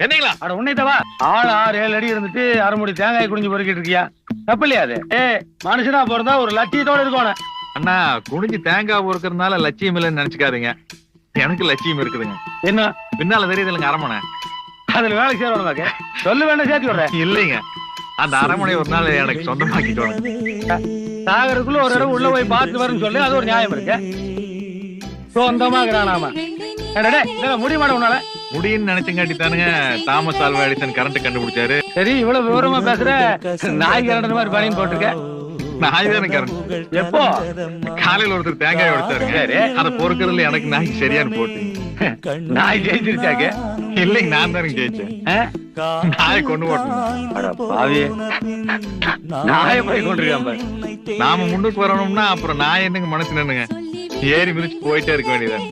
என்னங்களா? அட உன்னைத்தவா ஆள் 6-7 அடி இருந்துட்டு அரைமுடி தேங்காய் குடிஞ்சு பொறுக்கிட்டு இருக்கியா? தப்பு இல்லையா அது? மனுஷனா பிறந்தா ஒரு லட்சியத்தோட இருக்கணும். அண்ணா குடிஞ்சு தேங்காய் பொறுக்கிறதுனால லட்சியம் இல்லைன்னு நினைச்சுக்காதீங்க. எனக்கு லட்சியம் இருக்குதுங்க. என்ன பின்னால தெரியுது இல்லைங்க அரமனை. அதுல வேலைக்கு சேரணுமாக்க சொல்லு வேண்டாம் சேர்த்து விடுறேன். இல்லைங்க, அந்த அரமனை ஒரு நாள் எனக்கு சொந்தமாக்கிட்டோம். சாகருக்குள்ள ஒரு இடம் உள்ள போய் பார்த்து வரும்னு சொல்லு, அது ஒரு நியாயம் இருக்கு. சொந்தமாக்குறானாமா முடியுமாட உன்னால? முடியும்னு நினைச்சங்காட்டி தானுங்க தாமஸ் ஆல்வா எடிசன் கரண்ட் கண்டுபிடிச்சாரு. சரி, இவ்வளவு விவரமா பேசுற. நாய் கரண்ட் மாதிரி பணின்னு போட்டிருக்க. நாய் தானே கரண்ட். எப்போ? காலையில ஒருத்தர் தேங்காய் உடைச்சாருங்க. அதை பொறுக்கிறதுல எனக்கு நாய் சரியானு போட்டு நாய் ஜெயிச்சிருச்சாக்க? இல்லைங்க, நான் தானே ஜெயிச்சேன். நாயை கொண்டு போட்டேன். நாயை போய் கொண்டிருக்காம நாம முன்னுக்கு வரணும்னா அப்புறம் நாய் என்னங்க மனசு நின்னுங்க ஏறி மிதிச்சு போயிட்டே இருக்க வேண்டியதான்.